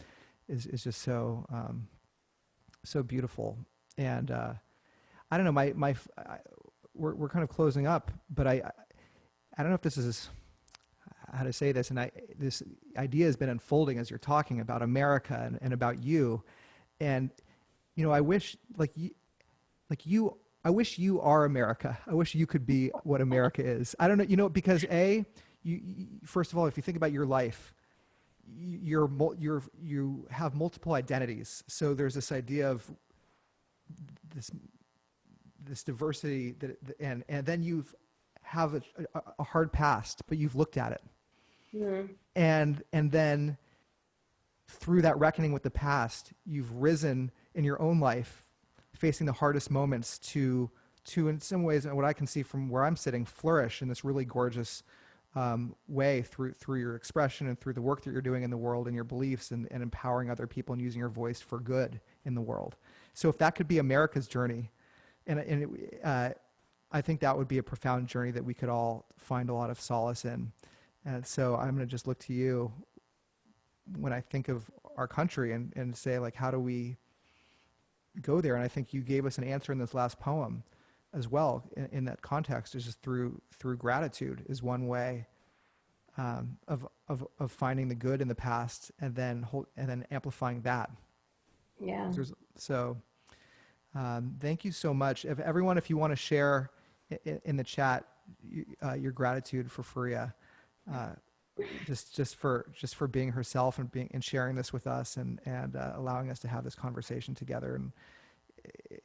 is just so so beautiful. And I don't know, we're kind of closing up, but I don't know if this is how to say this, and this idea has been unfolding as you're talking about America and about you, and I wish I wish you are America. I wish you could be what America is. I don't know, because first of all, if you think about your life, you have multiple identities. So there's this idea of this diversity and then you've have a hard past, but you've looked at it. Mm. And then through that reckoning with the past, you've risen in your own life, facing the hardest moments to in some ways, what I can see from where I'm sitting, flourish in this really gorgeous way through your expression and through the work that you're doing in the world and your beliefs and empowering other people and using your voice for good in the world. So if that could be America's journey, I think that would be a profound journey that we could all find a lot of solace in. And so I'm going to just look to you when I think of our country and say, like, how do we go there? And I think you gave us an answer in this last poem as well in that context, is just through gratitude is one way of finding the good in the past and then amplifying that. Yeah. So thank you so much. Everyone, if you want to share in the chat your gratitude for Fariha, just for being herself and sharing this with us and allowing us to have this conversation together. And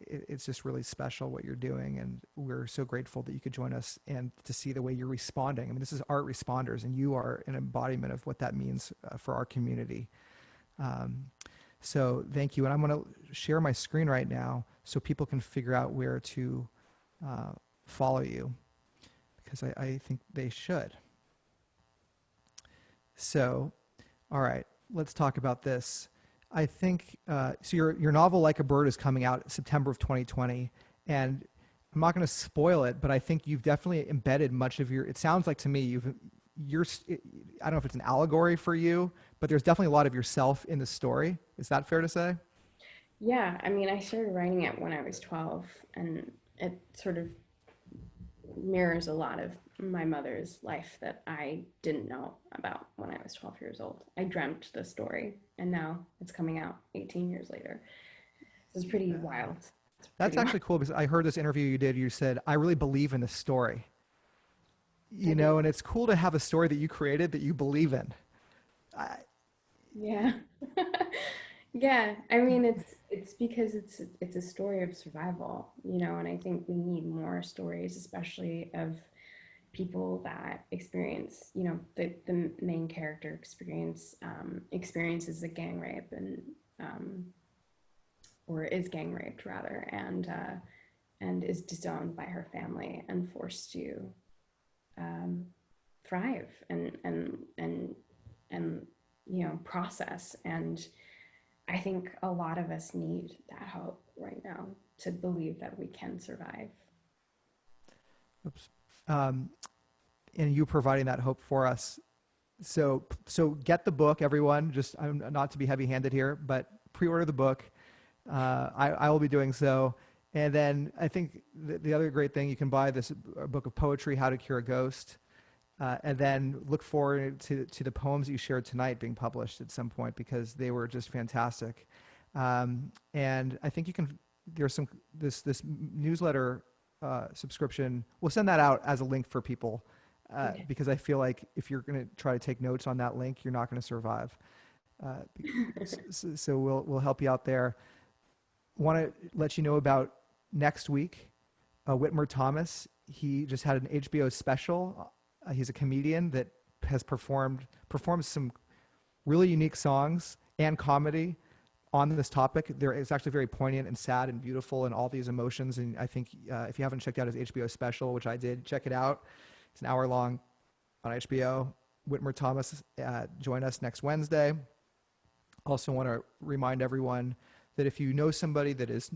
it's just really special what you're doing, and we're so grateful that you could join us and to see the way you're responding. I mean, this is Art Responders, and you are an embodiment of what that means for our community. So thank you. And I'm going to share my screen right now so people can figure out where to follow you, because I think they should. So, all right, let's talk about this. I think, so your novel, Like a Bird, is coming out September of 2020, and I'm not going to spoil it, but I think you've definitely embedded much of it sounds like to me, I don't know if it's an allegory for you, but there's definitely a lot of yourself in the story. Is that fair to say? Yeah, I mean, I started writing it when I was 12, and it sort of mirrors a lot of my mother's life that I didn't know about when I was 12 years old. I dreamt the story, and now it's coming out 18 years later. It's pretty wild. That's actually cool, because I heard this interview you did. You said, I really believe in this story. You know, and it's cool to have a story that you created that you believe in. Yeah. Yeah. I mean, it's because it's a story of survival, and I think we need more stories, especially of people that experience, the main character experiences a gang rape or is gang raped rather, and is disowned by her family and forced to thrive and process. And I think a lot of us need that hope right now to believe that we can survive. Oops. And you providing that hope for us. So get the book, everyone. Just, I'm not to be heavy-handed here, but pre-order the book. I will be doing so. And then I think the other great thing, you can buy this book of poetry, How to Cure a Ghost. And then look forward to the poems you shared tonight being published at some point, because they were just fantastic. And I think you can, there's some, this newsletter subscription, we'll send that out as a link for people, Okay. because I feel like if you're going to try to take notes on that link, you're not going to survive. So we'll help you out there. Want to let you know about next week. Whitmer Thomas, he just had an HBO special. He's a comedian that has performed some really unique songs and comedy on this topic. It's actually very poignant and sad and beautiful and all these emotions. And I think if you haven't checked out his HBO special, which I did, check it out. It's an hour long on HBO. Whitmer Thomas, join us next Wednesday. Also want to remind everyone that if you know somebody that is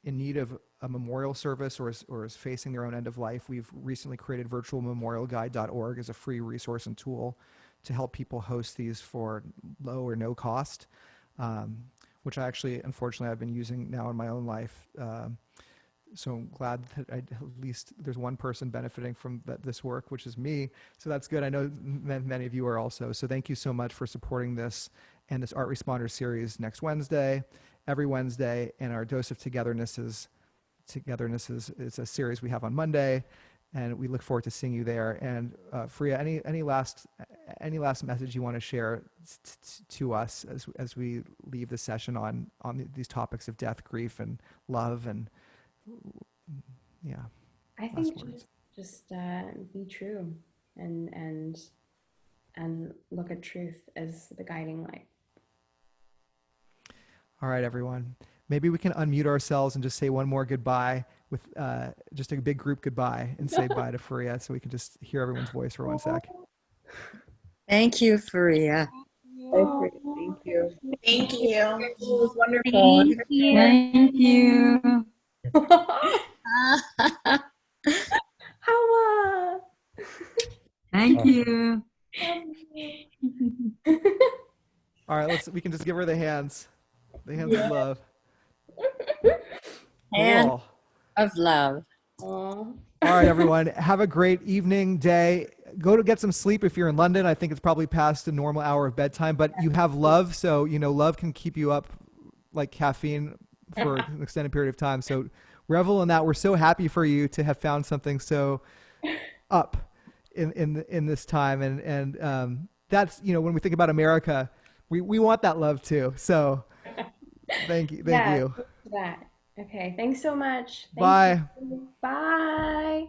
in need of a memorial service or is facing their own end of life, we've recently created virtualmemorialguide.org as a free resource and tool to help people host these for low or no cost, which I actually, unfortunately, I've been using now in my own life. So I'm glad that at least there's one person benefiting from this work, which is me. So that's good. I know many of you are also. So thank you so much for supporting this and this Art Responder series next Wednesday, every Wednesday. And our Dose of Togetherness is a series we have on Monday. And we look forward to seeing you there. And Fariha, any last message you want to share to us as we leave the session on these topics of death, grief, and love, and yeah. I think just be true and look at truth as the guiding light. All right, everyone. Maybe we can unmute ourselves and just say one more goodbye with just a big group goodbye and say bye to Fariha, so we can just hear everyone's voice for 1 sec. Thank you, Fariha. Thank you. Thank you. It was wonderful. Thank you. Hawa. Thank you. All right, we can just give her the hands of love. Hand Cool. of love. Aww. All right, everyone. Have a great evening, day. Go to get some sleep if you're in London. I think it's probably past the normal hour of bedtime, but you have love, so love can keep you up like caffeine for an extended period of time. So revel in that. We're so happy for you to have found something so up in this time, and that's when we think about America, we want that love too. So thank you. That. Okay. Thanks so much. Bye. Bye.